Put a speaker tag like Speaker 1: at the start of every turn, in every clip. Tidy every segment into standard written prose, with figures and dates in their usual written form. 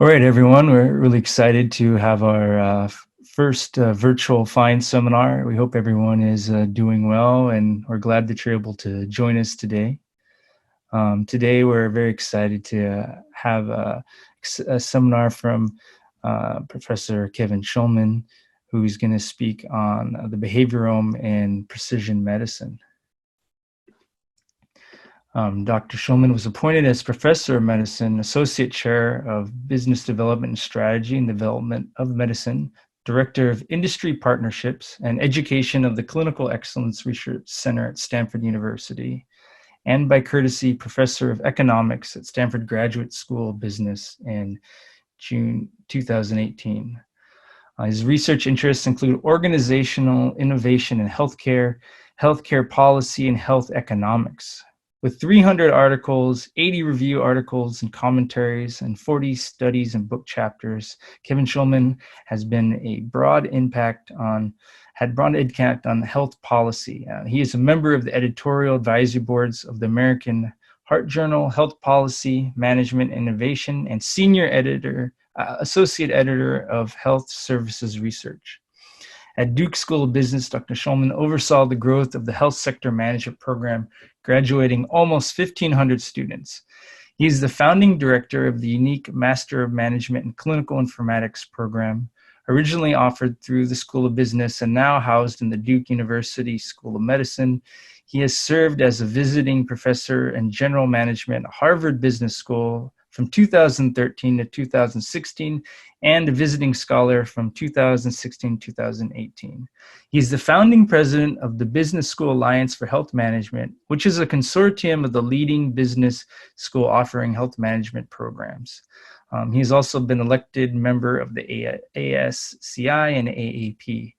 Speaker 1: All right, everyone, we're really excited to have our first virtual PHIND seminar. We hope everyone is doing well, and we're glad that you're able to join us today. Today, we're very excited to have a seminar from Professor Kevin Schulman, who's going to speak on the behaviorome and precision medicine. Dr. Schulman was appointed as Professor of Medicine, Associate Chair of Business Development and Strategy and Development of Medicine, Director of Industry Partnerships and Education of the Clinical Excellence Research Center at Stanford University, and by courtesy, Professor of Economics at Stanford Graduate School of Business in June 2018. His research interests include organizational innovation in healthcare, healthcare policy, and health economics. With 300 articles, 80 review articles and commentaries, and 40 studies and book chapters, Kevin Schulman has been a broad impact on health policy. He is a member of the editorial advisory boards of the American Heart Journal, Health Policy, Management, Innovation, and senior editor, associate editor of Health Services Research. At Duke School of Business, Dr. Schulman oversaw the growth of the health sector management program, graduating almost 1,500 students. He is the founding director of the unique Master of Management in Clinical Informatics program, originally offered through the School of Business and now housed in the Duke University School of Medicine. He has served as a visiting professor in general management at Harvard Business School from 2013 to 2016, and a visiting scholar from 2016 to 2018. He's the founding president of the Business School Alliance for Health Management, which is a consortium of the leading business school offering health management programs. He's also been elected member of the ASCI and AAP.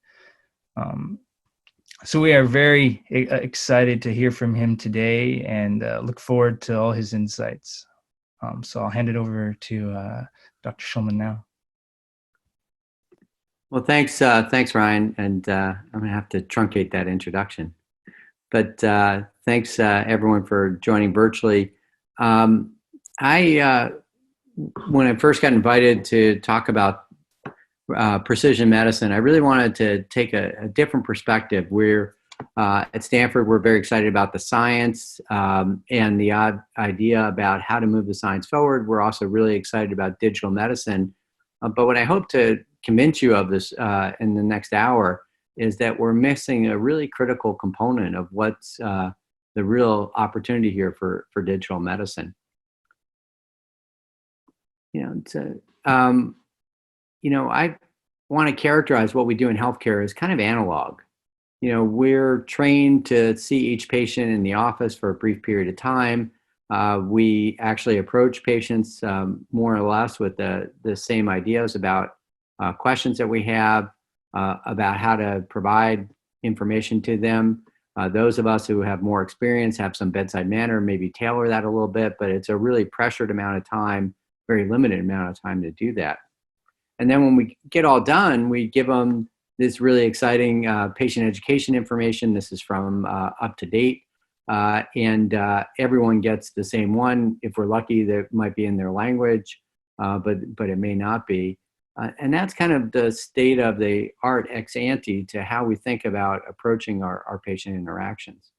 Speaker 1: So we are very excited to hear from him today and look forward to all his insights. So I'll hand it over to Dr. Schulman now.
Speaker 2: Well, thanks, Ryan, and I'm going to have to truncate that introduction. But thanks, everyone, for joining virtually. When I first got invited to talk about precision medicine, I really wanted to take a different perspective. We're at Stanford, we're very excited about the science and the idea about how to move the science forward. We're also really excited about digital medicine. But what I hope to convince you of this in the next hour is that we're missing a really critical component of what's the real opportunity here for digital medicine. I want to characterize what we do in healthcare as kind of analog. We're trained to see each patient in the office for a brief period of time. We actually approach patients more or less with the same ideas about questions that we have about how to provide information to them. Those of us who have more experience have some bedside manner, maybe tailor that a little bit, but it's a really pressured amount of time, very limited amount of time to do that. And then when we get all done, we give them this really exciting patient education information. This is from Up to Date. And everyone gets the same one. If we're lucky, that might be in their language, but it may not be. And that's kind of the state of the art ex ante to how we think about approaching our patient interactions.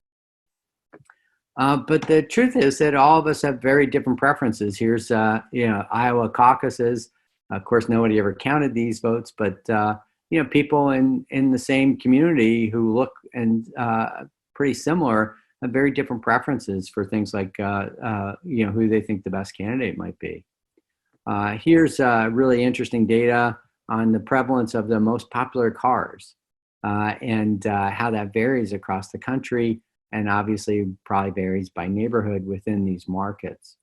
Speaker 2: But the truth is that all of us have very different preferences. Here's Iowa caucuses. Of course, nobody ever counted these votes, but people in the same community who look and pretty similar have very different preferences for things like who they think the best candidate might be. Here's really interesting data on the prevalence of the most popular cars and how that varies across the country, and obviously probably varies by neighborhood within these markets.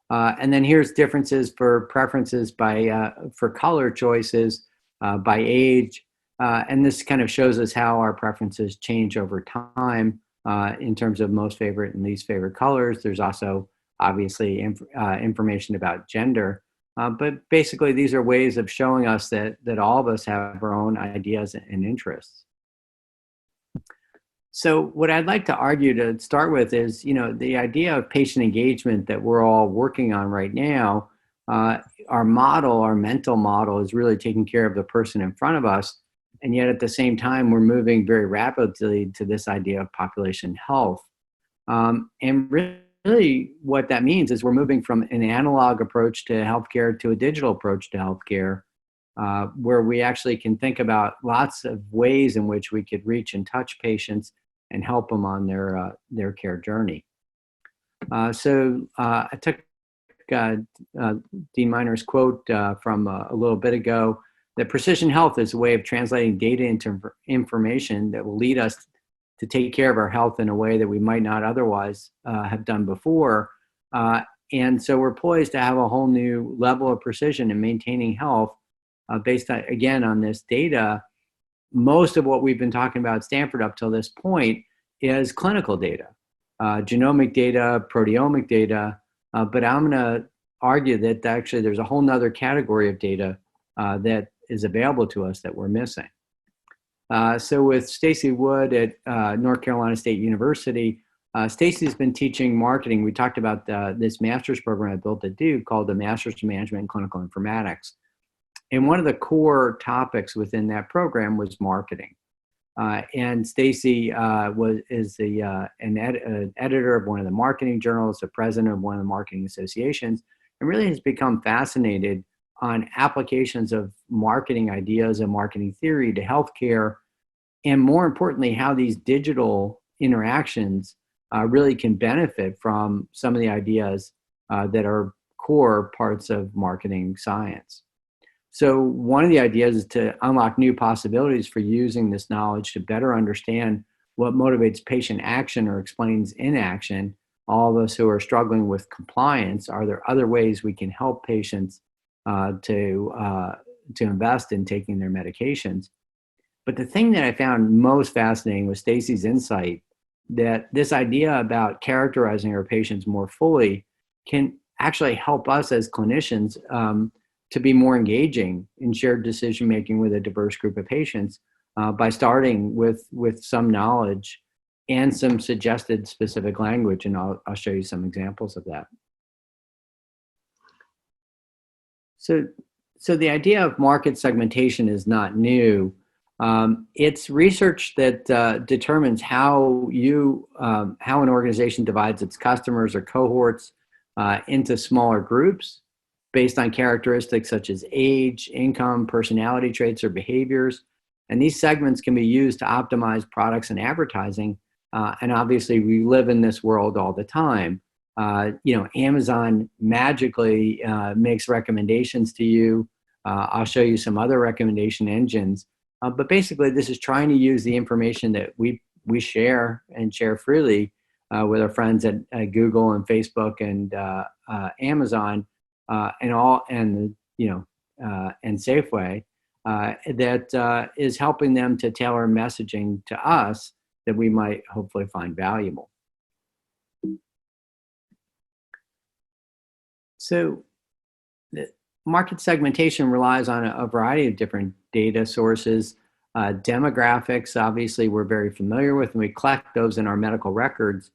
Speaker 2: And then here's differences for preferences for color choices by age, and this kind of shows us how our preferences change over time in terms of most favorite and least favorite colors. There's also obviously information about gender, but basically these are ways of showing us that all of us have our own ideas and interests. So what I'd like to argue to start with is, the idea of patient engagement that we're all working on right now our model, our mental model, is really taking care of the person in front of us. And yet at the same time, we're moving very rapidly to this idea of population health. And really what that means is we're moving from an analog approach to healthcare to a digital approach to healthcare, where we actually can think about lots of ways in which we could reach and touch patients and help them on their care journey. I took Dean Miner's quote from a little bit ago, that precision health is a way of translating data into information that will lead us to take care of our health in a way that we might not otherwise have done before. And so we're poised to have a whole new level of precision in maintaining health based on, again, on this data. Most of what we've been talking about at Stanford up till this point is clinical data, genomic data, proteomic data, but I'm going to argue that actually there's a whole nother category of data that is available to us that we're missing. So with Stacy Wood at North Carolina State University, Stacy's been teaching marketing. We talked about this master's program I built at Duke called the Master's of Management in Clinical Informatics. And one of the core topics within that program was marketing. And Stacy is an editor of one of the marketing journals, the president of one of the marketing associations, and really has become fascinated on applications of marketing ideas and marketing theory to healthcare, and more importantly, how these digital interactions really can benefit from some of the ideas that are core parts of marketing science. So one of the ideas is to unlock new possibilities for using this knowledge to better understand what motivates patient action or explains inaction. All of us who are struggling with compliance, are there other ways we can help patients to invest in taking their medications? But the thing that I found most fascinating was Stacy's insight that this idea about characterizing our patients more fully can actually help us as clinicians to be more engaging in shared decision-making with a diverse group of patients by starting with some knowledge and some suggested specific language. And I'll show you some examples of that. So the idea of market segmentation is not new. It's research that determines how an organization divides its customers or cohorts into smaller groups based on characteristics such as age, income, personality traits, or behaviors. And these segments can be used to optimize products and advertising. And obviously, we live in this world all the time. Amazon magically makes recommendations to you. I'll show you some other recommendation engines. But basically, this is trying to use the information that we share and share freely with our friends at Google and Facebook and Amazon and Safeway that is helping them to tailor messaging to us that we might hopefully find valuable. So the market segmentation relies on a variety of different data sources. Demographics, obviously, we're very familiar with, and we collect those in our medical records.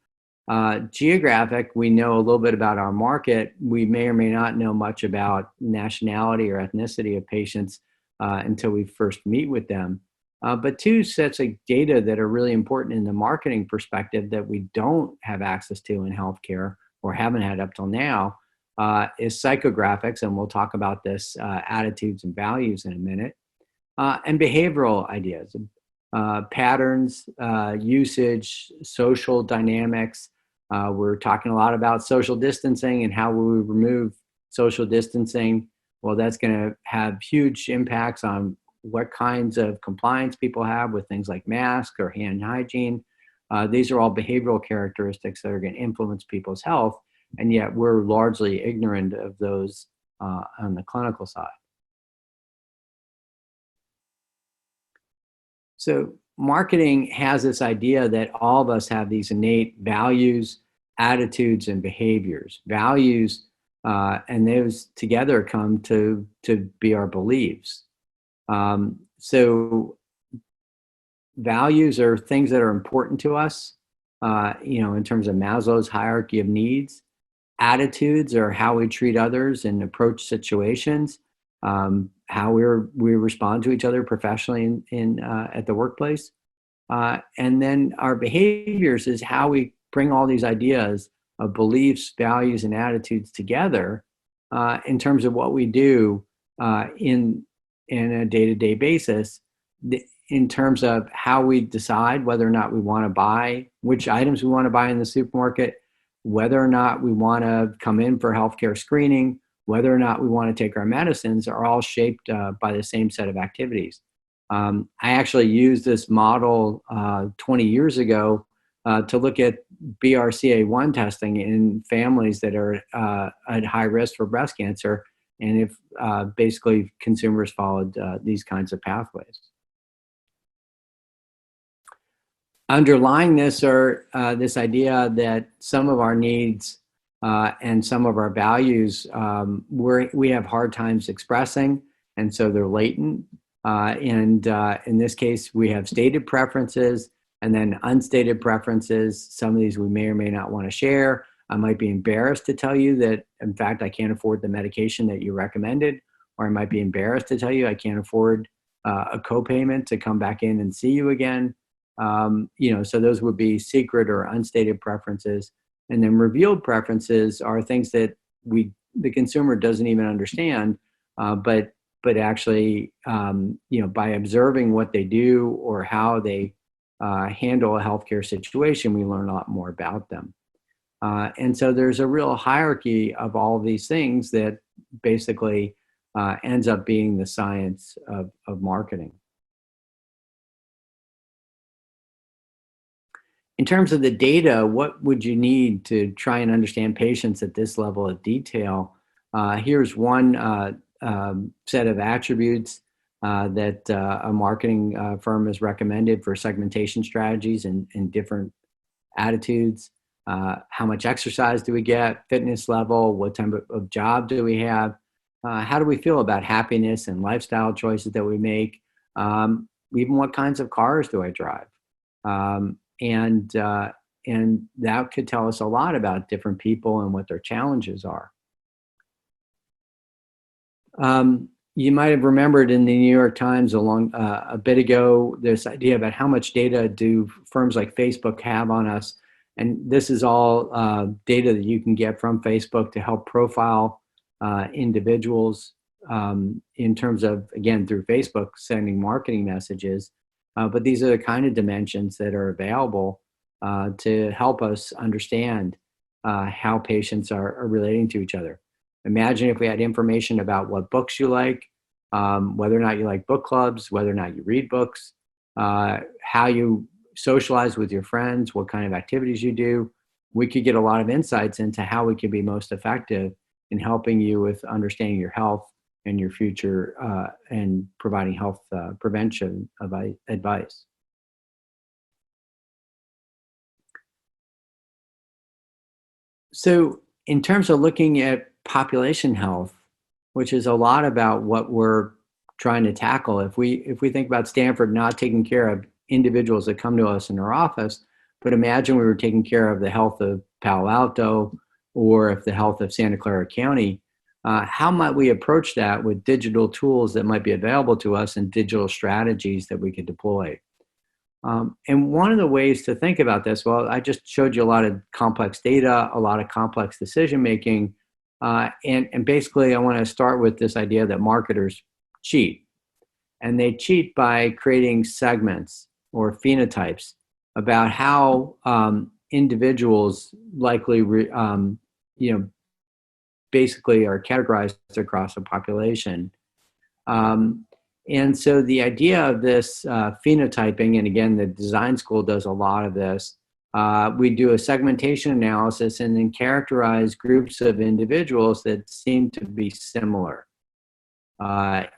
Speaker 2: Geographic, we know a little bit about our market. We may or may not know much about nationality or ethnicity of patients until we first meet with them. But two sets of data that are really important in the marketing perspective that we don't have access to in healthcare or haven't had up till now is psychographics, and we'll talk about this, attitudes and values in a minute, and behavioral ideas, patterns, usage, social dynamics. We're talking a lot about social distancing and how we remove social distancing. Well, that's going to have huge impacts on what kinds of compliance people have with things like masks or hand hygiene. These are all behavioral characteristics that are going to influence people's health, and yet we're largely ignorant of those on the clinical side. So marketing has this idea that all of us have these innate values, attitudes, and behaviors. Values, and those together come to be our beliefs. So values are things that are important to us, in terms of Maslow's hierarchy of needs. attitudes or how we treat others and approach situations, how we respond to each other professionally at the workplace. And then our behaviors is how we bring all these ideas of beliefs, values, and attitudes together in terms of what we do in a day-to-day basis, in terms of how we decide whether or not we want to buy, which items we want to buy in the supermarket, whether or not we want to come in for healthcare screening, whether or not we want to take our medicines, are all shaped by the same set of activities. I actually used this model 20 years ago to look at BRCA1 testing in families that are at high risk for breast cancer, and if basically consumers followed these kinds of pathways. Underlying this are this idea that some of our needs and some of our values we have hard times expressing, and so they're latent. And in this case, we have stated preferences and then unstated preferences. Some of these we may or may not want to share. I might be embarrassed to tell you that, in fact, I can't afford the medication that you recommended, or I might be embarrassed to tell you I can't afford a copayment to come back in and see you again. So those would be secret or unstated preferences. And then revealed preferences are things that the consumer doesn't even understand, but actually, by observing what they do or how they handle a healthcare situation, we learn a lot more about them. And so there's a real hierarchy of all of these things that basically ends up being the science of marketing. In terms of the data, what would you need to try and understand patients at this level of detail? Here's one set of attributes that a marketing firm has recommended for segmentation strategies and different attitudes. How much exercise do we get? Fitness level? What type of job do we have? How do we feel about happiness and lifestyle choices that we make? Even what kinds of cars do I drive? And that could tell us a lot about different people and what their challenges are. You might have remembered in the New York Times a bit ago, this idea about how much data do firms like Facebook have on us. And this is all data that you can get from Facebook to help profile individuals in terms of, again, through Facebook sending marketing messages. But these are the kind of dimensions that are available to help us understand how patients are relating to each other. Imagine if we had information about what books you like, whether or not you like book clubs, whether or not you read books, how you socialize with your friends, what kind of activities you do. We could get a lot of insights into how we can be most effective in helping you with understanding your health and your future and providing health prevention advice. So in terms of looking at population health, which is a lot about what we're trying to tackle, if we think about Stanford not taking care of individuals that come to us in our office, but imagine we were taking care of the health of Palo Alto or if the health of Santa Clara County, how might we approach that with digital tools that might be available to us and digital strategies that we could deploy? And one of the ways to think about this, well, I just showed you a lot of complex data, a lot of complex decision making, and basically I want to start with this idea that marketers cheat. And they cheat by creating segments or phenotypes about how individuals likely basically are categorized across a population. And so the idea of this phenotyping, and again, the design school does a lot of this, we do a segmentation analysis and then characterize groups of individuals that seem to be similar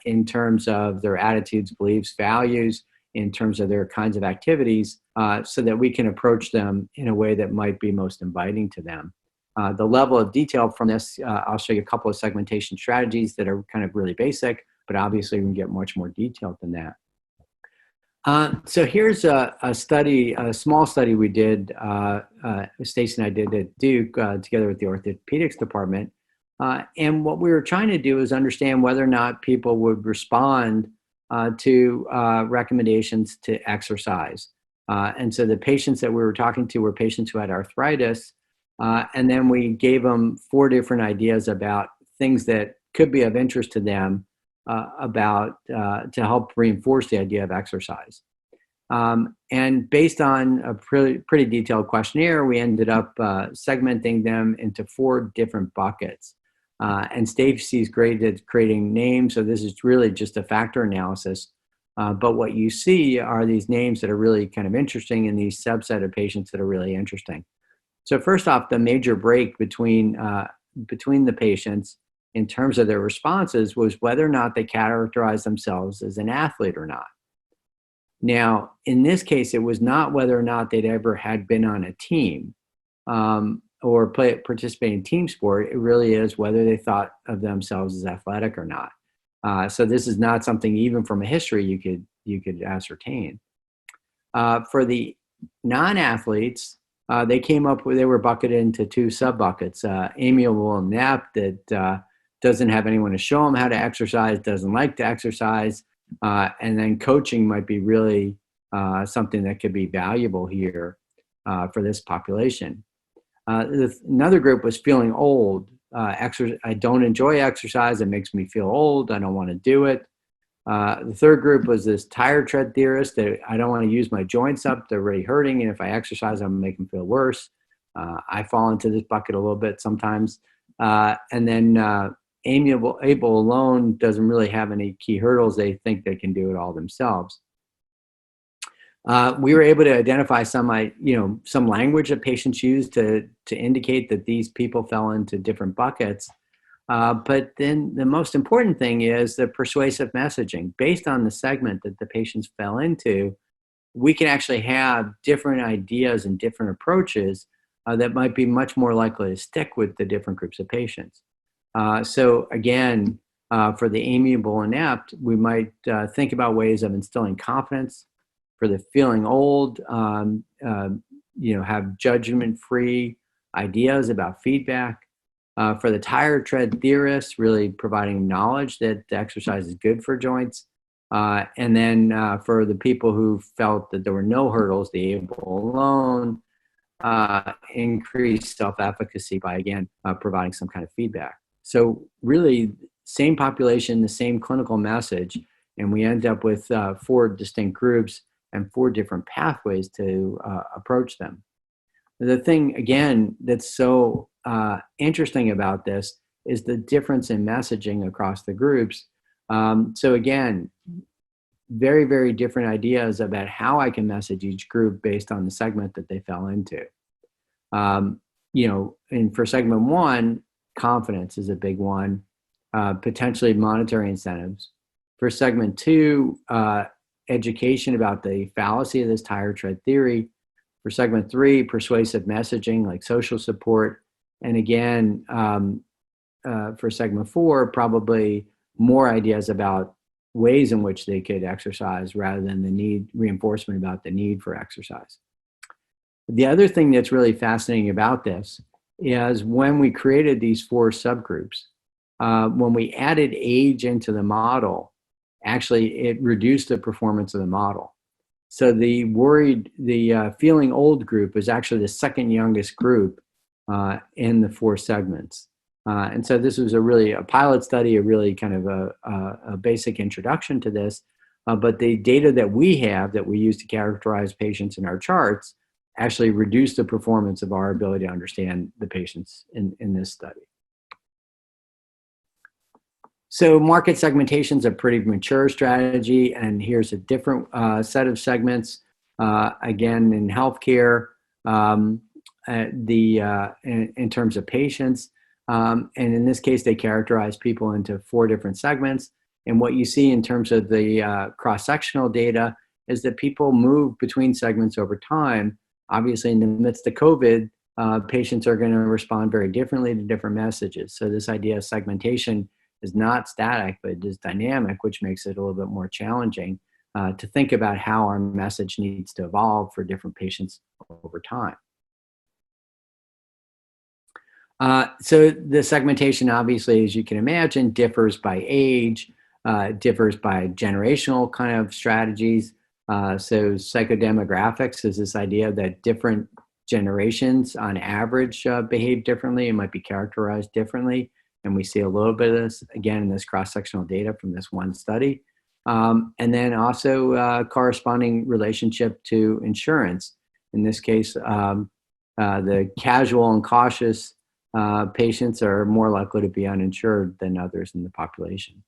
Speaker 2: in terms of their attitudes, beliefs, values, in terms of their kinds of activities, so that we can approach them in a way that might be most inviting to them. The level of detail from this, I'll show you a couple of segmentation strategies that are kind of really basic, but obviously we can get much more detailed than that. So here's a study, a small study we did, Stacy and I did at Duke together with the orthopedics department. And what we were trying to do is understand whether or not people would respond to recommendations to exercise. And so the patients that we were talking to were patients who had arthritis. And then we gave them 4 different ideas about things that could be of interest to them to help reinforce the idea of exercise. And based on a pretty detailed questionnaire, we ended up segmenting them into 4 different buckets. And Stacey's great at creating names, so this is really just a factor analysis. But what you see are these names that are really kind of interesting and these subset of patients that are really interesting. So first off, the major break between the patients in terms of their responses was whether or not they categorized themselves as an athlete or not. Now, in this case, it was not whether or not they'd ever had been on a team or participate in team sport. It really is whether they thought of themselves as athletic or not. So this is not something even from a history you could ascertain. For the non-athletes, they were bucketed into 2 sub-buckets, amiable and inept, that doesn't have anyone to show them how to exercise, doesn't like to exercise, and then coaching might be really something that could be valuable here for this population. Another group was feeling old. I don't enjoy exercise. It makes me feel old. I don't want to do it. The third group was this tire tread theorist that I don't want to use my joints up. They're already hurting. And if I exercise, I'm going to make them feel worse. I fall into this bucket a little bit sometimes. And then able alone doesn't really have any key hurdles. They think they can do it all themselves. We were able to identify some language that patients use to indicate that these people fell into different buckets. But then the most important thing is the persuasive messaging. Based on the segment that the patients fell into, we can actually have different ideas and different approaches that might be much more likely to stick with the different groups of patients. So again, for the amiable and inept, we might think about ways of instilling confidence. For the feeling old, have judgment-free ideas about feedback. For the tire tread theorists, really providing knowledge that exercise is good for joints. And then for the people who felt that there were no hurdles, the able alone, increased self-efficacy by, again, providing some kind of feedback. So really, same population, the same clinical message, and we end up with 4 distinct groups and 4 different pathways to approach them. The thing, again, that's so interesting about this is the difference in messaging across the groups. So again, very, very different ideas about how I can message each group based on the segment that they fell into. And for segment 1, confidence is a big one, potentially monetary incentives. For segment 2, education about the fallacy of this tire tread theory. For segment 3, persuasive messaging like social support. And again, for segment 4, probably more ideas about ways in which they could exercise rather than the reinforcement about the need for exercise. The other thing that's really fascinating about this is when we created these 4 subgroups, when we added age into the model, actually it reduced the performance of the model. So the feeling old group is actually the second youngest group in the 4 segments. And so this was a pilot study, a really kind of a basic introduction to this. But the data that we have that we use to characterize patients in our charts actually reduced the performance of our ability to understand the patients in this study. So market segmentation is a pretty mature strategy, and here's a different set of segments. Again, in healthcare, in terms of patients, and in this case, they characterize people into 4 different segments. And what you see in terms of the cross-sectional data is that people move between segments over time. Obviously, in the midst of COVID, patients are going to respond very differently to different messages. So this idea of segmentation is not static, but it is dynamic, which makes it a little bit more challenging. to think about how our message needs to evolve for different patients over time. So the segmentation, obviously, as you can imagine, differs by age, differs by generational kind of strategies. So psychodemographics is this idea that different generations on average behave differently and might be characterized differently. And we see a little bit of this, again, in this cross-sectional data from this one study. And then also corresponding relationship to insurance. In this case, the casual and cautious patients are more likely to be uninsured than others in the population.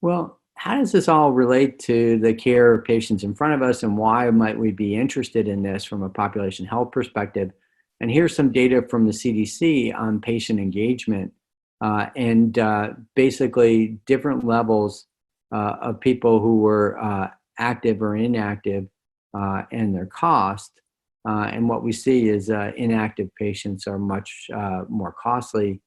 Speaker 2: Well, how does this all relate to the care of patients in front of us, and why might we be interested in this from a population health perspective? And here's some data from the CDC on patient engagement and basically different levels of people who were active or inactive and their cost. And what we see is inactive patients are much more costly.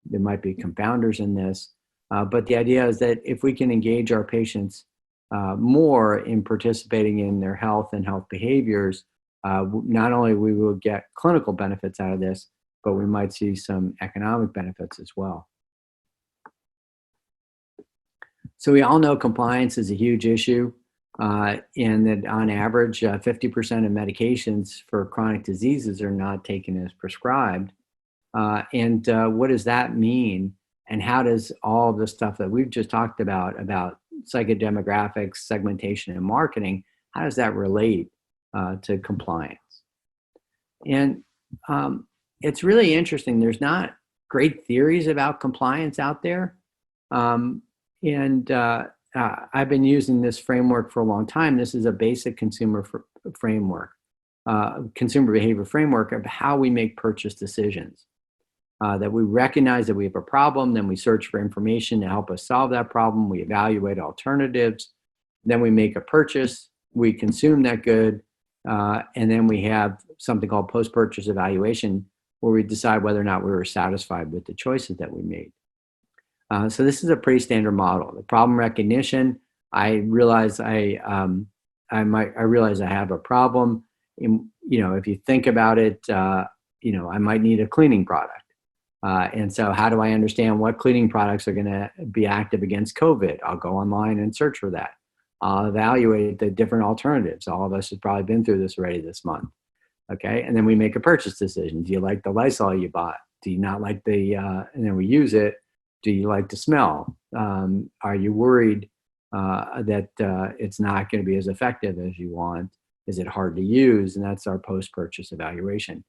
Speaker 2: There might be confounders in this. But the idea is that if we can engage our patients more in participating in their health and health behaviors, not only we will get clinical benefits out of this, but we might see some economic benefits as well. So we all know compliance is a huge issue, and that on average, 50% of medications for chronic diseases are not taken as prescribed. And what does that mean? And how does all of the stuff that we've just talked about psychodemographics, segmentation, and marketing, how does that relate to compliance? And it's really interesting. There's not great theories about compliance out there. I've been using this framework for a long time. This is a basic consumer framework, consumer behavior framework of how we make purchase decisions. That we recognize that we have a problem, then we search for information to help us solve that problem. We evaluate alternatives, then we make a purchase, we consume that good, and then we have something called post-purchase evaluation, where we decide whether or not we were satisfied with the choices that we made. So this is a pretty standard model. The problem recognition, I realize I realize I have a problem. If you think about it, I might need a cleaning product. And so how do I understand what cleaning products are going to be active against COVID? I'll go online and search for that. I'll evaluate the different alternatives. All of us have probably been through this already this month. Okay. And then we make a purchase decision. Do you like the Lysol you bought? Do you not like and then we use it. Do you like the smell? Are you worried that it's not going to be as effective as you want? Is it hard to use? And that's our post-purchase evaluation.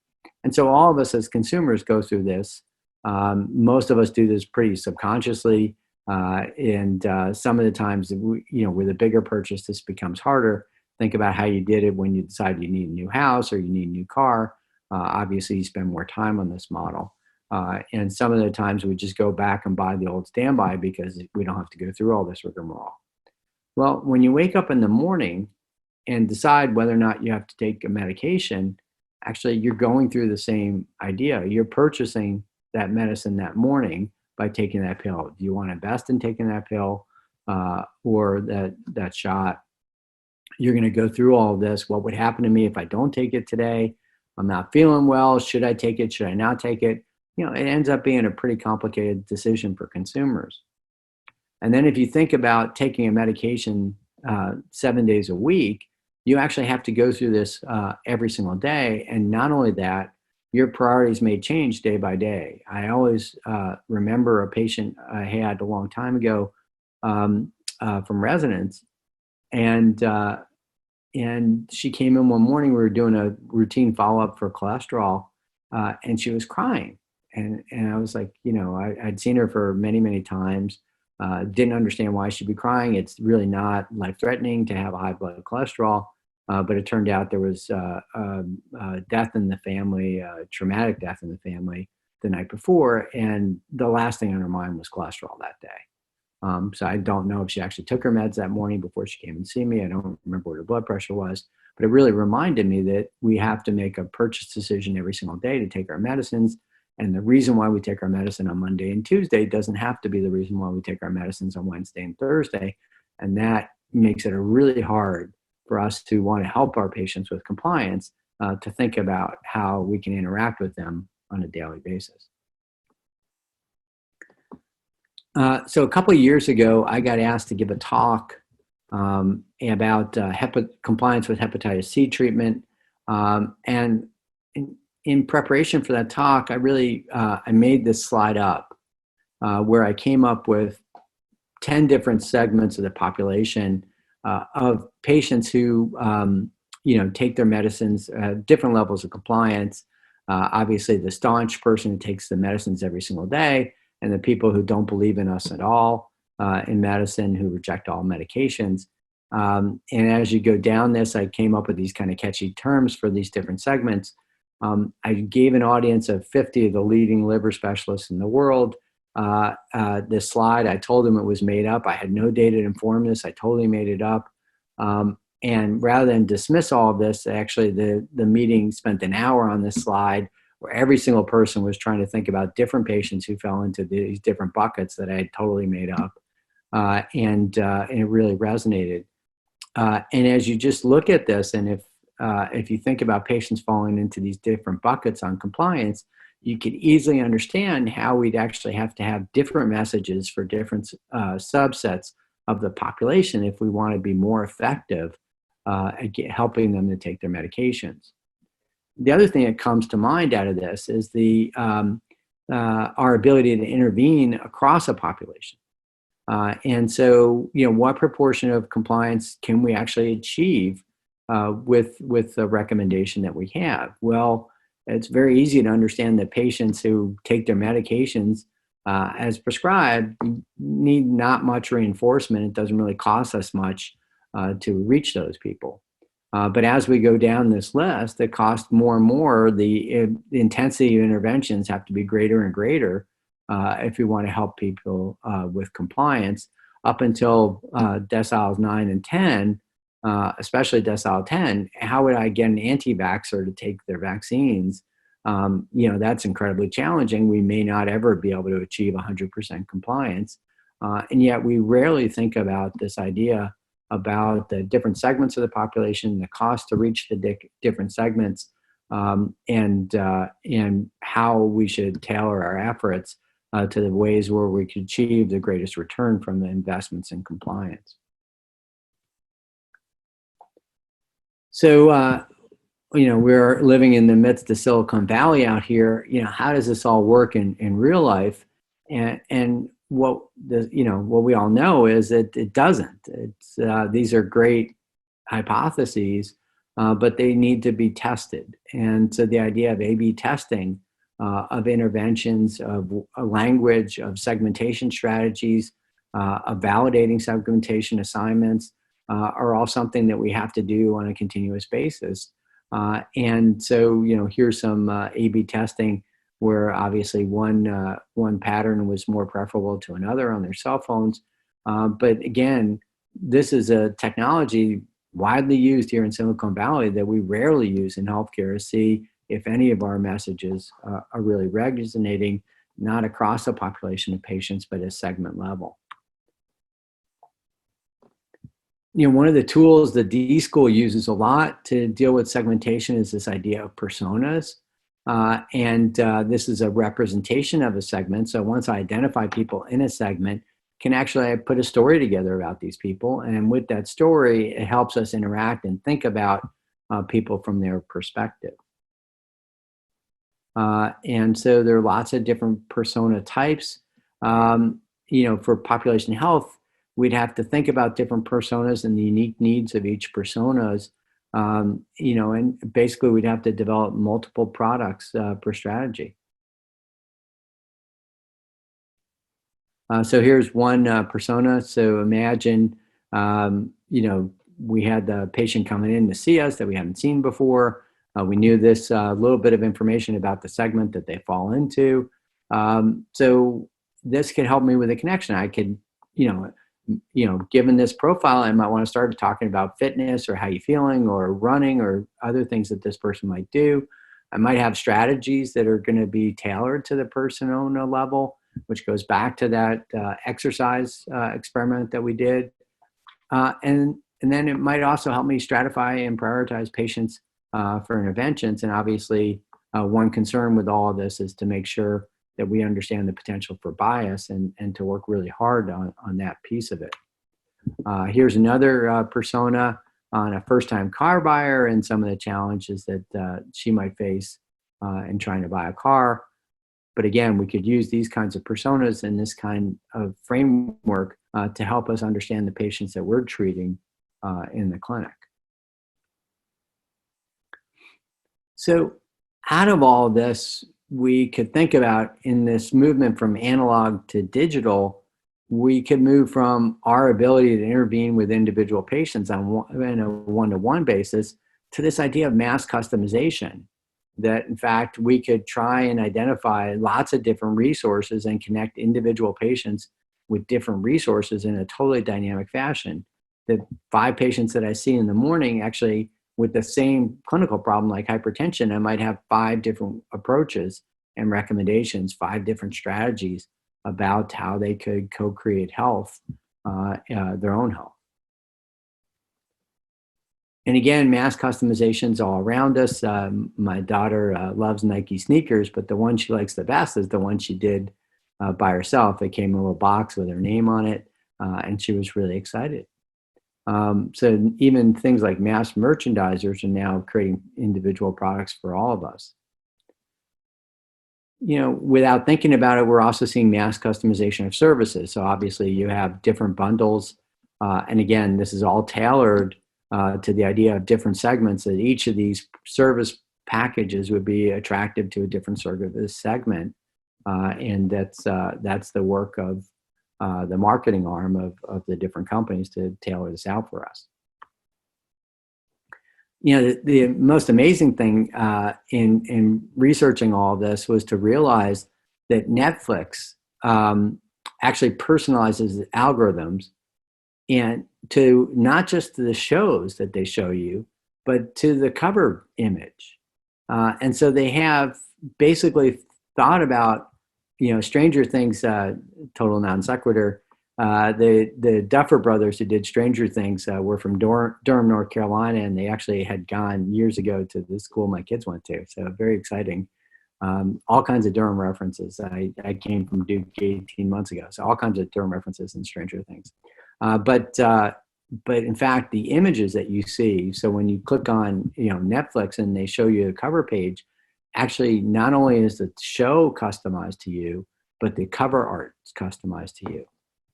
Speaker 2: And so all of us as consumers go through this. Most of us do this pretty subconsciously, and some of the times, with a bigger purchase, this becomes harder. Think about how you did it when you decided you need a new house or you need a new car. Obviously, you spend more time on this model. And some of the times we just go back and buy the old standby because we don't have to go through all this rigmarole. Well, when you wake up in the morning and decide whether or not you have to take a medication, actually, you're going through the same idea. You're purchasing that medicine that morning by taking that pill. Do you want to invest in taking that pill or that shot? You're going to go through all of this. What would happen to me if I don't take it today? I'm not feeling well. Should I take it? Should I not take it? It ends up being a pretty complicated decision for consumers. And then if you think about taking a medication 7 days a week, you actually have to go through this every single day. And not only that, your priorities may change day by day. I always remember a patient I had a long time ago from residence, and she came in one morning. We were doing a routine follow-up for cholesterol, and she was crying. And I was like, I'd seen her for many, many times, didn't understand why she'd be crying. It's really not life-threatening to have a high blood cholesterol. But it turned out there was death in the family, traumatic death in the family the night before. And the last thing on her mind was cholesterol that day. So I don't know if she actually took her meds that morning before she came and see me. I don't remember what her blood pressure was. But it really reminded me that we have to make a purchase decision every single day to take our medicines. And the reason why we take our medicine on Monday and Tuesday doesn't have to be the reason why we take our medicines on Wednesday and Thursday. And that makes it really hard for us to want to help our patients with compliance to think about how we can interact with them on a daily basis. So a couple of years ago, I got asked to give a talk about compliance with hepatitis C treatment. And in preparation for that talk, I made this slide up where I came up with 10 different segments of the population of patients who take their medicines, different levels of compliance. Obviously, the staunch person who takes the medicines every single day, and the people who don't believe in us at all in medicine, who reject all medications. And as you go down this, I came up with these kind of catchy terms for these different segments. I gave an audience of 50 of the leading liver specialists in the world this slide. I told them it was made up. I had no data to inform this. I totally made it up. And rather than dismiss all of this, actually the meeting spent an hour on this slide where every single person was trying to think about different patients who fell into these different buckets that I had totally made up. And it really resonated. And as you just look at this, and if you think about patients falling into these different buckets on compliance, you could easily understand how we'd actually have to have different messages for different subsets of the population if we want to be more effective at helping them to take their medications. The other thing that comes to mind out of this is our ability to intervene across a population. And so, what proportion of compliance can we actually achieve with the recommendation that we have? Well, it's very easy to understand that patients who take their medications as prescribed need not much reinforcement. It doesn't really cost us much to reach those people. But as we go down this list, it costs more and more. The intensity of interventions have to be greater and greater if we want to help people with compliance. Up until deciles 9 and 10, especially decile 10, how would I get an anti-vaxxer to take their vaccines? That's incredibly challenging. We may not ever be able to achieve 100% compliance. And yet we rarely think about this idea about the different segments of the population, the cost to reach the different segments, and how we should tailor our efforts to the ways where we could achieve the greatest return from the investments in compliance. So, we're living in the midst of Silicon Valley out here. How does this all work in real life? And what we all know is that it doesn't. These are great hypotheses, but they need to be tested. And so the idea of A/B testing of interventions, of a language, of segmentation strategies, of validating segmentation assignments are all something that we have to do on a continuous basis. And so, here's some A/B testing where obviously one pattern was more preferable to another on their cell phones. But again, this is a technology widely used here in Silicon Valley that we rarely use in healthcare to see if any of our messages are really resonating, not across a population of patients, but at segment level. One of the tools the D School uses a lot to deal with segmentation is this idea of personas. This is a representation of a segment. So once I identify people in a segment, can actually put a story together about these people. And with that story, it helps us interact and think about people from their perspective. And so there are lots of different persona types. For population health, we'd have to think about different personas and the unique needs of each personas. And basically we'd have to develop multiple products per strategy. So here's one persona. So imagine, we had the patient coming in to see us that we hadn't seen before. We knew this little bit of information about the segment that they fall into. So this could help me with a connection. I could, given this profile, I might want to start talking about fitness or how you feeling or running or other things that this person might do. I might have strategies that are going to be tailored to the persona level, which goes back to that exercise experiment that we did. And then it might also help me stratify and prioritize patients for interventions. And obviously, one concern with all of this is to make sure that we understand the potential for bias and to work really hard on that piece of it. Here's another persona on a first-time car buyer and some of the challenges that she might face in trying to buy a car. But again, we could use these kinds of personas and this kind of framework to help us understand the patients that we're treating in the clinic. So out of all this, we could think about in this movement from analog to digital, we could move from our ability to intervene with individual patients on a one-to-one basis to this idea of mass customization, that in fact we could try and identify lots of different resources and connect individual patients with different resources in a totally dynamic fashion. The 5 patients that I see in the morning, actually with the same clinical problem like hypertension, I might have 5 different approaches and recommendations, 5 different strategies about how they could co-create health, their own health. And again, mass customization's all around us. My daughter loves Nike sneakers, but the one she likes the best is the one she did by herself. It came in a little box with her name on it, and she was really excited. So even things like mass merchandisers are now creating individual products for all of us. You know, without thinking about it, we're also seeing mass customization of services. So obviously you have different bundles. And again, this is all tailored to the idea of different segments, that each of these service packages would be attractive to a different service segment. And that's the work of the marketing arm of the different companies to tailor this out for us. You know, the most amazing thing in researching all of this was to realize that Netflix actually personalizes the algorithms, and to not just to the shows that they show you, but to the cover image. And so they have basically thought about, you know, Stranger Things, total non sequitur. The Duffer brothers who did Stranger Things were from Durham, North Carolina, and they actually had gone years ago to the school my kids went to. So very exciting. All kinds of Durham references. I came from Duke 18 months ago, so all kinds of Durham references in Stranger Things. But in fact, the images that you see, so when you click on, you know, Netflix and they show you a cover page, actually not only is the show customized to you, but the cover art is customized to you.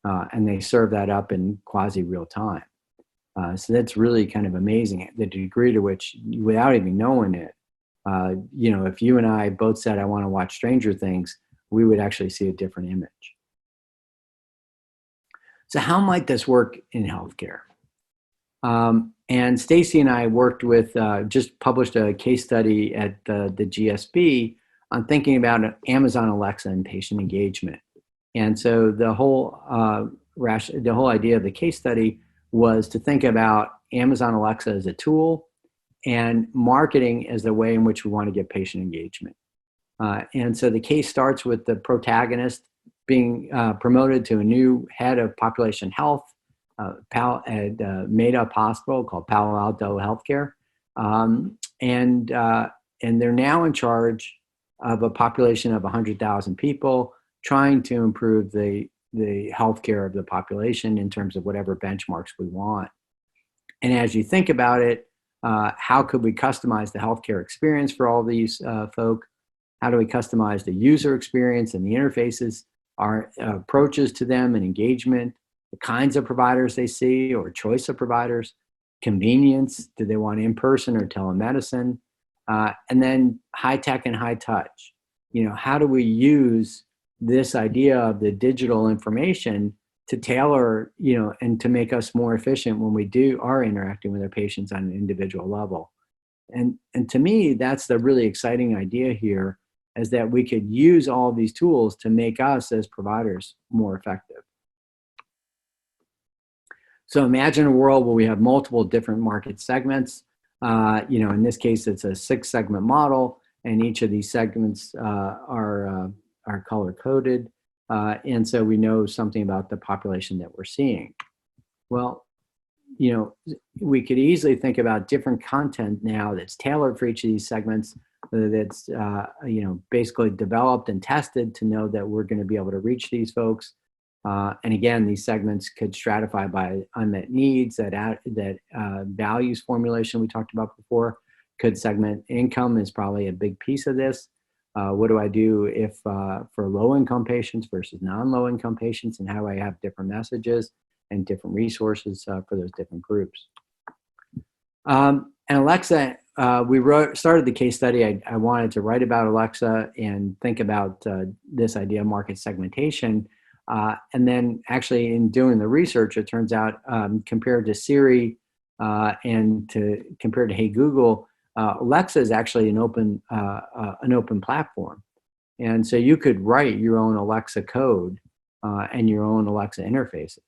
Speaker 2: And they serve that up in quasi real time. So that's really kind of amazing, the degree to which, without even knowing it, you know, if you and I both said, I want to watch Stranger Things, we would actually see a different image. So how might this work in healthcare? And Stacy and I worked with, just published a case study at the GSB on thinking about Amazon Alexa and patient engagement. And so the whole idea of the case study was to think about Amazon Alexa as a tool and marketing as the way in which we want to get patient engagement. And so the case starts with the protagonist being promoted to a new head of population health at a made-up hospital called Palo Alto Healthcare. And they're now in charge of a population of 100,000 people, trying to improve the healthcare of the population in terms of whatever benchmarks we want. And as you think about it, how could we customize the healthcare experience for all these folk? How do we customize the user experience and the interfaces, our approaches to them and engagement, the kinds of providers they see or choice of providers, convenience, do they want in-person or telemedicine, and then high tech and high touch. You know, how do we use this idea of the digital information to tailor, you know, and to make us more efficient when we are interacting with our patients on an individual level. And to me, that's the really exciting idea here, is that we could use all of these tools to make us as providers more effective. So imagine a world where we have multiple different market segments. You know, in this case, it's a 6-segment model. and each of these segments are color-coded, and so we know something about the population that we're seeing. Well, we could easily think about different content now that's tailored for each of these segments, that's basically developed and tested to know that we're going to be able to reach these folks. And again, these segments could stratify by unmet needs, that values formulation we talked about before. Could segment income is probably a big piece of this. What do I do if for low-income patients versus non-low-income patients, and how do I have different messages and different resources for those different groups? And Alexa, we started the case study. I wanted to write about Alexa and think about this idea of market segmentation. And then actually in doing the research, it turns out compared to Siri and compared to Hey Google, Alexa is actually an open platform. And so you could write your own Alexa code and your own Alexa interfaces.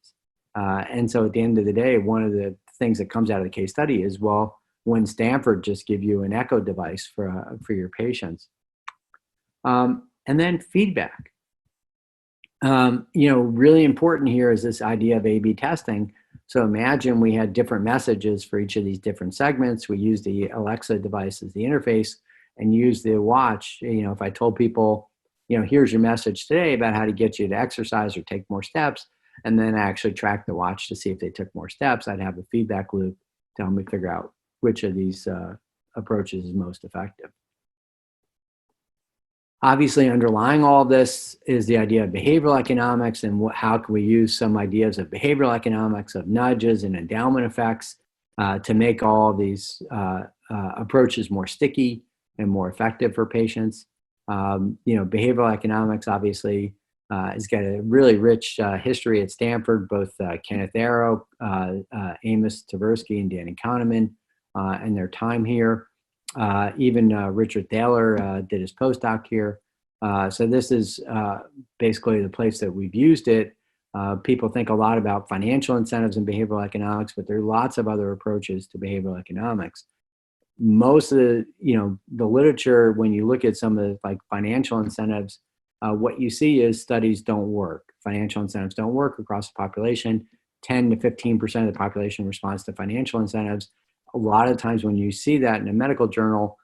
Speaker 2: And so at the end of the day, one of the things that comes out of the case study is, well, when Stanford just give you an Echo device for your patients. And then feedback. Really important here is this idea of A/B testing. So imagine we had different messages for each of these different segments. We use the Alexa device as the interface and use the watch. If I told people, here's your message today about how to get you to exercise or take more steps, and then I actually track the watch to see if they took more steps, I'd have a feedback loop to help me figure out which of these approaches is most effective. Obviously, underlying all of this is the idea of behavioral economics and how can we use some ideas of behavioral economics, of nudges and endowment effects to make all of these approaches more sticky and more effective for patients. Behavioral economics obviously has got a really rich history at Stanford. Both Kenneth Arrow, Amos Tversky, and Danny Kahneman and their time here. Even Richard Thaler did his postdoc here. So this is basically the place that we've used it. People think a lot about financial incentives in behavioral economics, but there are lots of other approaches to behavioral economics. Most of the literature, when you look at some of the financial incentives, what you see is studies don't work. Financial incentives don't work across the population. 10 to 15% of the population responds to financial incentives. A lot of times when you see that in a medical journal,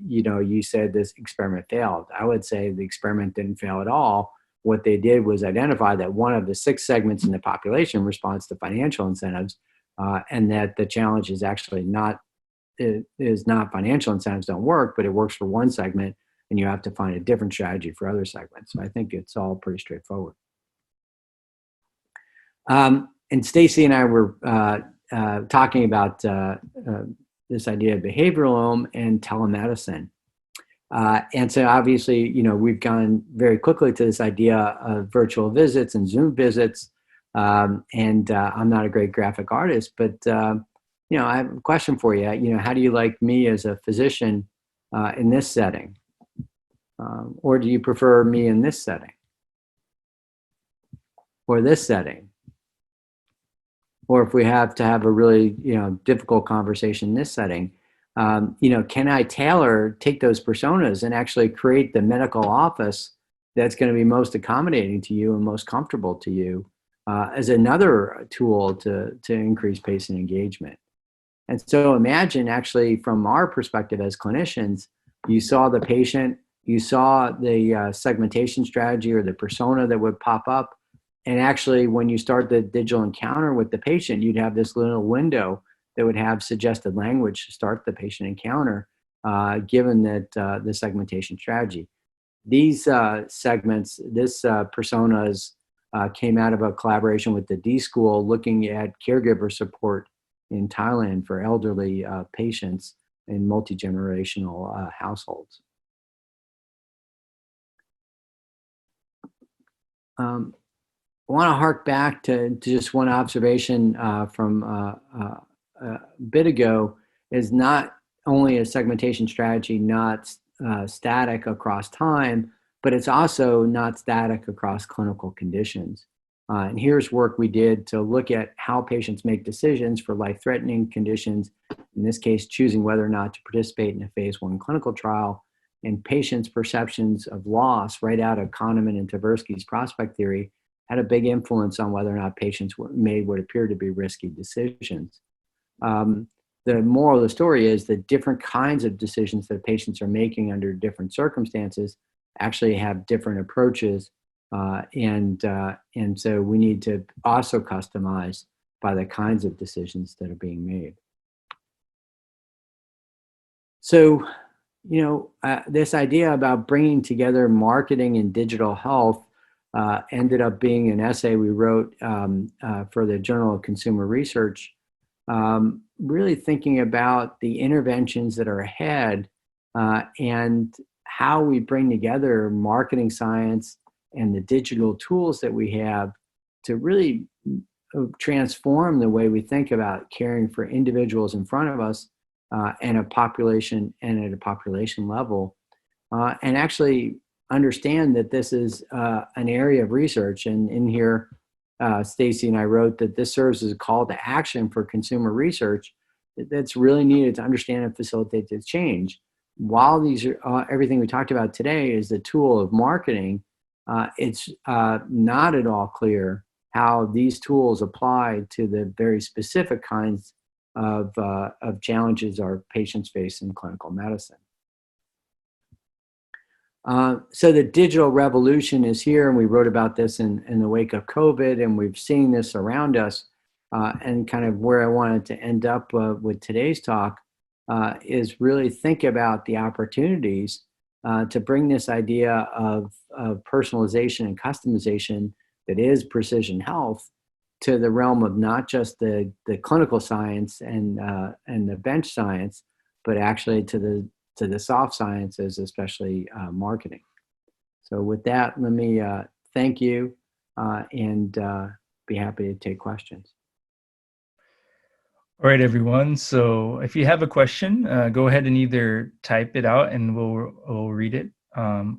Speaker 2: you said this experiment failed. I would say the experiment didn't fail at all. What they did was identify that one of the 6 segments in the population responds to financial incentives, and that the challenge is actually not financial incentives don't work, but it works for one segment, and you have to find a different strategy for other segments. So I think it's all pretty straightforward. And Stacy and I were talking about this idea of behaviorome and telemedicine. And so obviously, we've gone very quickly to this idea of virtual visits and Zoom visits. And I'm not a great graphic artist, but, I have a question for you. How do you like me as a physician in this setting? Or do you prefer me in this setting? Or this setting? Or if we have to have a really, difficult conversation in this setting, can I take those personas and actually create the medical office that's going to be most accommodating to you and most comfortable to you as another tool to increase patient engagement? And so imagine actually from our perspective as clinicians, you saw the patient, you saw the segmentation strategy or the persona that would pop up. And actually, when you start the digital encounter with the patient, you'd have this little window that would have suggested language to start the patient encounter, given that the segmentation strategy. These segments, personas came out of a collaboration with the D School looking at caregiver support in Thailand for elderly patients in multi-generational households. I want to hark back to just one observation from a bit ago, is not only a segmentation strategy not static across time, but it's also not static across clinical conditions. And here's work we did to look at how patients make decisions for life-threatening conditions, in this case, choosing whether or not to participate in a phase 1 clinical trial, and patients' perceptions of loss right out of Kahneman and Tversky's prospect theory had a big influence on whether or not patients made what appeared to be risky decisions. The moral of the story is that different kinds of decisions that patients are making under different circumstances actually have different approaches, and so we need to also customize by the kinds of decisions that are being made. So, this idea about bringing together marketing and digital health ended up being an essay we wrote for the Journal of Consumer Research, really thinking about the interventions that are ahead and how we bring together marketing science and the digital tools that we have to really transform the way we think about caring for individuals in front of us and a population and at a population level, and actually understand that this is an area of research. And in here, Stacy and I wrote that this serves as a call to action for consumer research that's really needed to understand and facilitate this change. While these are, everything we talked about today is the tool of marketing, it's not at all clear how these tools apply to the very specific kinds of challenges our patients face in clinical medicine. So the digital revolution is here, and we wrote about this in the wake of COVID, and we've seen this around us. And kind of where I wanted to end up with today's talk is really think about the opportunities to bring this idea of personalization and customization that is precision health to the realm of not just the clinical science and the bench science, but actually to the soft sciences, especially marketing. So with that, let me thank you and be happy to take questions.
Speaker 1: All right, everyone. So if you have a question, go ahead and either type it out and we'll read it,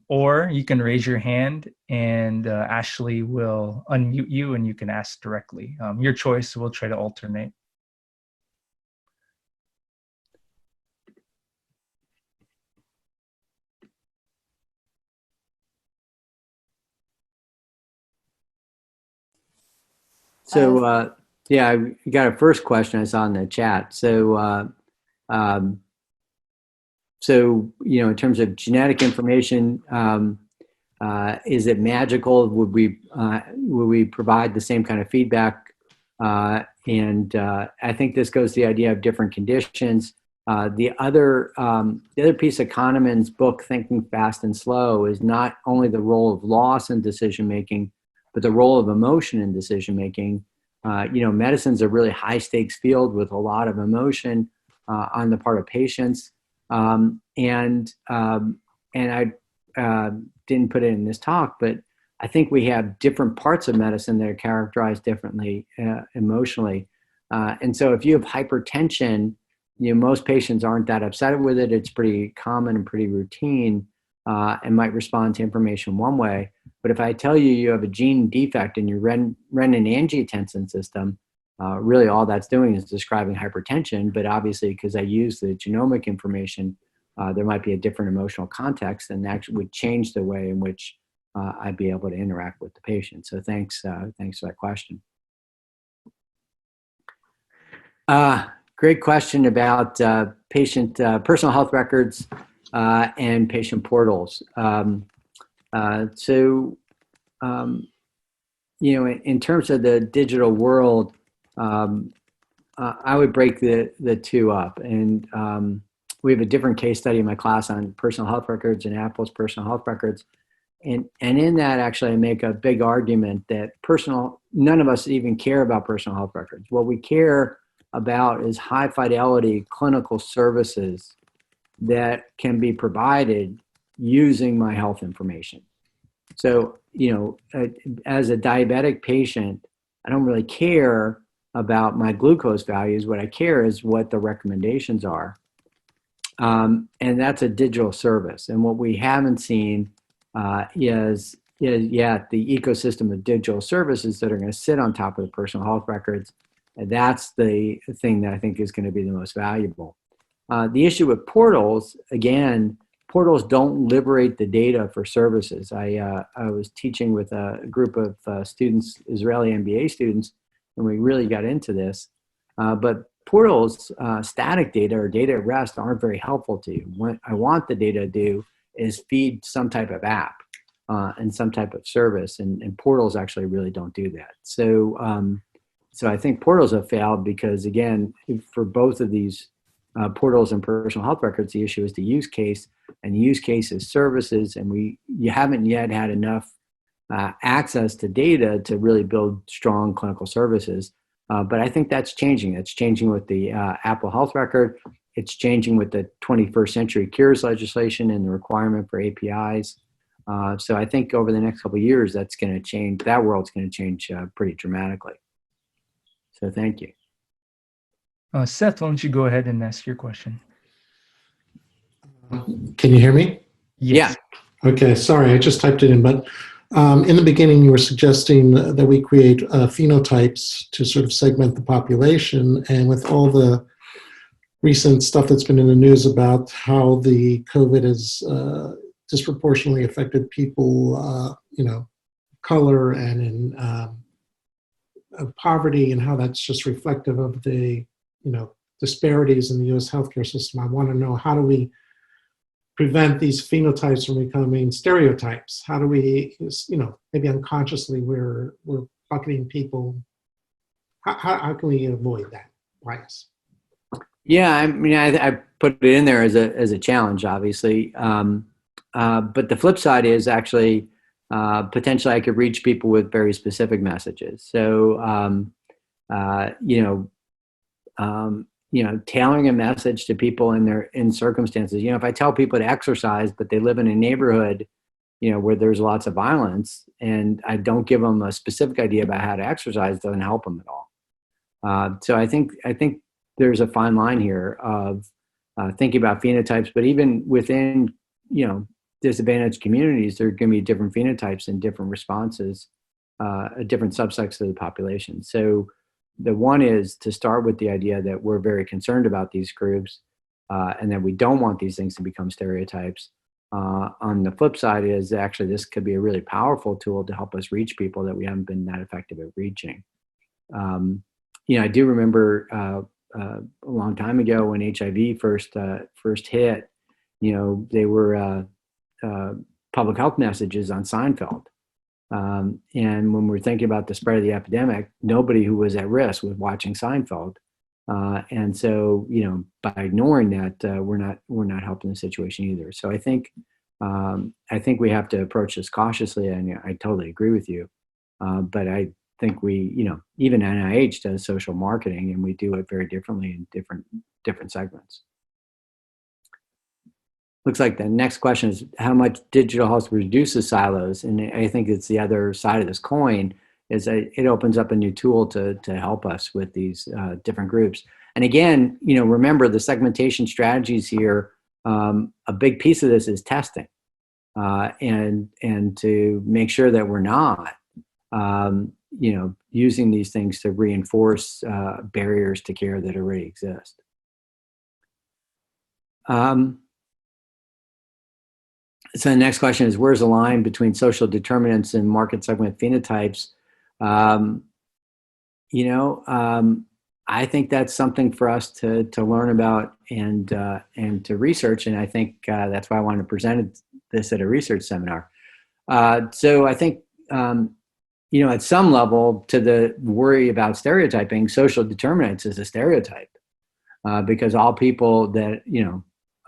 Speaker 1: or you can raise your hand and Ashley will unmute you and you can ask directly. Your choice, we'll try to alternate.
Speaker 2: So yeah, I got a first question I saw in the chat. So in terms of genetic information, is it magical? Would we provide the same kind of feedback? And I think this goes to the idea of different conditions. The other piece of Kahneman's book, Thinking Fast and Slow, is not only the role of loss in decision making, but the role of emotion in decision making. Medicine's a really high stakes field with a lot of emotion on the part of patients. And I didn't put it in this talk, but I think we have different parts of medicine that are characterized differently emotionally. And so if you have hypertension, most patients aren't that upset with it. It's pretty common and pretty routine and might respond to information one way. But if I tell you you have a gene defect in your renin-angiotensin system, really all that's doing is describing hypertension. But obviously, because I use the genomic information, there might be a different emotional context, and that would change the way in which I'd be able to interact with the patient. So thanks for that question. Great question about patient personal health records and patient portals. In terms of the digital world, I would break the two up. And we have a different case study in my class on personal health records and Apple's personal health records. And in that, actually, I make a big argument that none of us even care about personal health records. What we care about is high fidelity clinical services that can be provided using my health information. So, as a diabetic patient, I don't really care about my glucose values. What I care is what the recommendations are. And that's a digital service. And what we haven't seen is yet the ecosystem of digital services that are going to sit on top of the personal health records. And that's the thing that I think is going to be the most valuable. The issue with portals, again, portals don't liberate the data for services. I was teaching with a group of students, Israeli MBA students, and we really got into this. But portals, static data or data at rest aren't very helpful to you. What I want the data to do is feed some type of app and some type of service, and portals actually really don't do that. So, so I think portals have failed because, again, for both of these portals and personal health records, the issue is the use case, and the use case is services, and you haven't yet had enough access to data to really build strong clinical services. But I think that's changing. It's changing with the Apple Health Record. It's changing with the 21st Century Cures legislation and the requirement for APIs. So I think over the next couple of years, that's going to change. That world's going to change pretty dramatically. So thank you.
Speaker 1: Seth, why don't you go ahead and ask your question?
Speaker 3: Can you hear me?
Speaker 1: Yes.
Speaker 2: Yeah.
Speaker 3: Okay, sorry, I just typed it in, but in the beginning you were suggesting that we create phenotypes to sort of segment the population, and with all the recent stuff that's been in the news about how the COVID has disproportionately affected people, color and in poverty, and how that's just reflective of the, disparities in the U.S. healthcare system. I want to know, how do we prevent these phenotypes from becoming stereotypes? How do we, maybe unconsciously we're bucketing people? How can we avoid that bias?
Speaker 2: Yeah, I mean, I put it in there as a challenge, obviously. But the flip side is actually potentially I could reach people with very specific messages. So, tailoring a message to people in circumstances. If I tell people to exercise, but they live in a neighborhood, where there's lots of violence, and I don't give them a specific idea about how to exercise, it doesn't help them at all. So I think there's a fine line here of thinking about phenotypes, but even within, disadvantaged communities, there are going to be different phenotypes and different responses, different subsects of the population. So the one is to start with the idea that we're very concerned about these groups and that we don't want these things to become stereotypes. On the flip side is actually this could be a really powerful tool to help us reach people that we haven't been that effective at reaching. I do remember a long time ago when HIV first hit, they were public health messages on Seinfeld. And when we're thinking about the spread of the epidemic, nobody who was at risk was watching Seinfeld. And so, by ignoring that, we're not helping the situation either. So I think we have to approach this cautiously, and I totally agree with you. But I think even NIH does social marketing, and we do it very differently in different segments. Looks like the next question is how much digital health reduces silos, and I think it's the other side of this coin. Is it opens up a new tool to help us with these different groups. And again, remember the segmentation strategies here. A big piece of this is testing, and to make sure that we're not, using these things to reinforce barriers to care that already exist. So the next question is, where's the line between social determinants and market segment phenotypes? I think that's something for us to learn about and to research. And I think that's why I wanted to present this at a research seminar. So I think, at some level, to the worry about stereotyping, social determinants is a stereotype because all people that,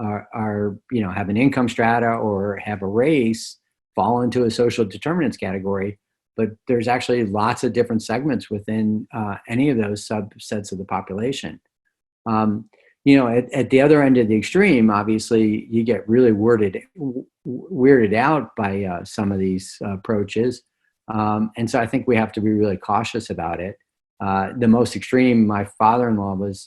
Speaker 2: are have an income strata or have a race fall into a social determinants category, but there's actually lots of different segments within any of those subsets of the population. At the other end of the extreme, obviously, you get really weirded out by some of these approaches, and so I think we have to be really cautious about it. The most extreme, my father-in-law was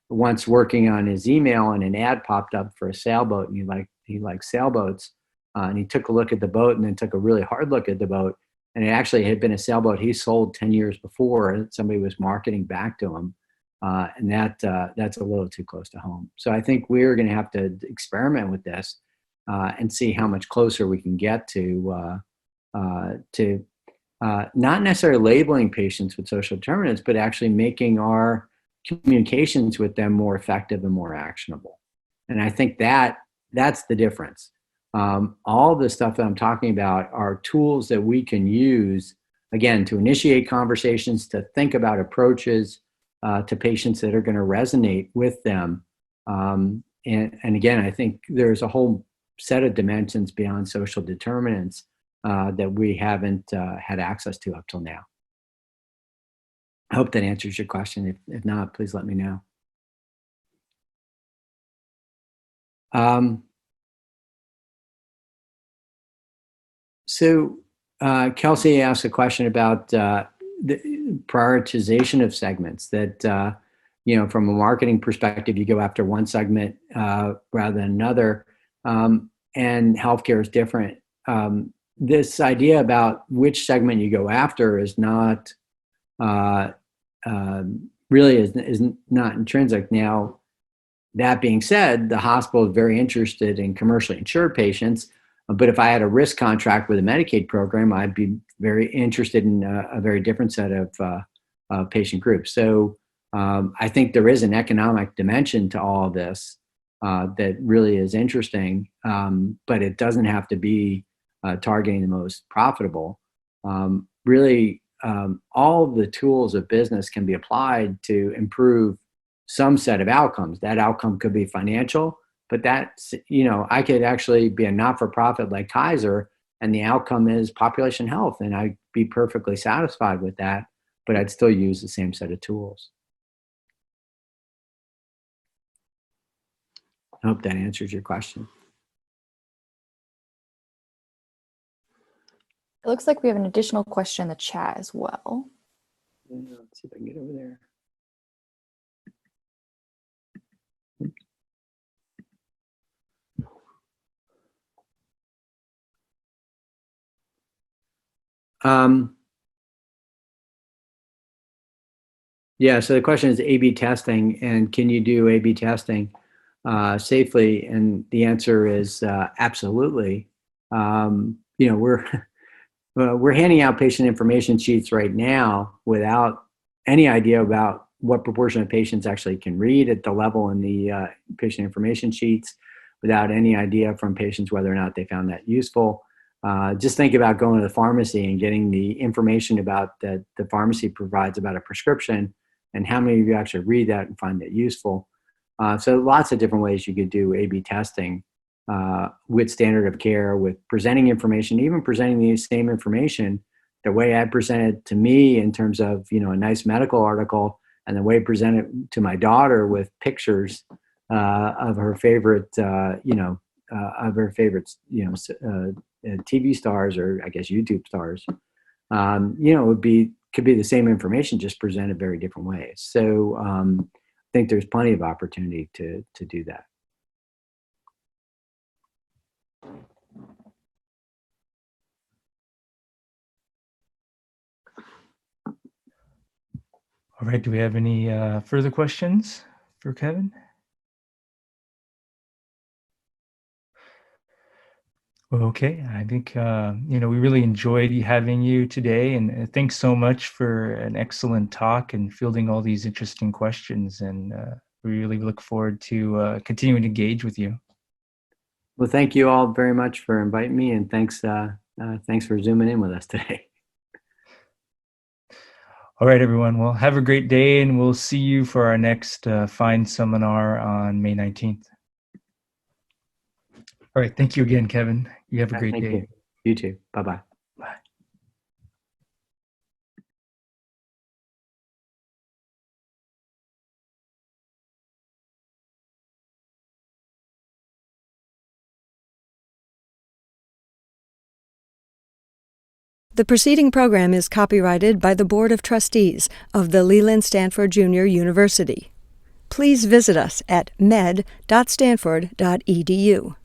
Speaker 2: once working on his email, and an ad popped up for a sailboat, and he liked sailboats, and he took a look at the boat and then took a really hard look at the boat, and it actually had been a sailboat he sold 10 years before, and somebody was marketing back to him. And that's a little too close to home. So I think we're going to have to experiment with this and see how much closer we can get to not necessarily labeling patients with social determinants, but actually making our communications with them more effective and more actionable. And I think that's the difference. All the stuff that I'm talking about are tools that we can use, again, to initiate conversations, to think about approaches to patients that are going to resonate with them. And again, I think there's a whole set of dimensions beyond social determinants that we haven't had access to up till now. I hope that answers your question. If not, please let me know. So Kelsey asked a question about the prioritization of segments, that from a marketing perspective, you go after one segment rather than another, and healthcare is different. This idea about which segment you go after is not really is not intrinsic. Now, that being said, the hospital is very interested in commercially insured patients. But if I had a risk contract with a Medicaid program, I'd be very interested in a very different set of patient groups. So I think there is an economic dimension to all of this that really is interesting, but it doesn't have to be targeting the most profitable. Really, all of the tools of business can be applied to improve some set of outcomes. That outcome could be financial, but that's, I could actually be a not-for-profit like Kaiser, and the outcome is population health, and I'd be perfectly satisfied with that, but I'd still use the same set of tools. I hope that answers your question.
Speaker 4: It looks like we have an additional question in the chat as well.
Speaker 2: Let's see if I can get over there. Yeah, so the question is A/B testing, and can you do A/B testing safely? And the answer is absolutely. We're handing out patient information sheets right now without any idea about what proportion of patients actually can read at the level in the patient information sheets, without any idea from patients whether or not they found that useful. Just think about going to the pharmacy and getting the information about that the pharmacy provides about a prescription, and how many of you actually read that and find it useful. So lots of different ways you could do A/B testing with standard of care, with presenting information, even presenting the same information the way I presented to me in terms of, a nice medical article, and the way I presented to my daughter with pictures of her favorite, TV stars, or I guess YouTube stars. Could be the same information, just presented very different ways. So I think there's plenty of opportunity to do that.
Speaker 1: All right, do we have any further questions for Kevin? Okay, I think, we really enjoyed having you today, and thanks so much for an excellent talk and fielding all these interesting questions, and we really look forward to continuing to engage with you.
Speaker 2: Well, thank you all very much for inviting me, and thanks for zooming in with us today.
Speaker 1: All right, everyone. Well, have a great day, and we'll see you for our next PHIND seminar on May 19th. All right. Thank you again, Kevin. You have a great day.
Speaker 2: You too. Bye-bye.
Speaker 1: Bye.
Speaker 5: The preceding program is copyrighted by the Board of Trustees of the Leland Stanford Junior University. Please visit us at med.stanford.edu.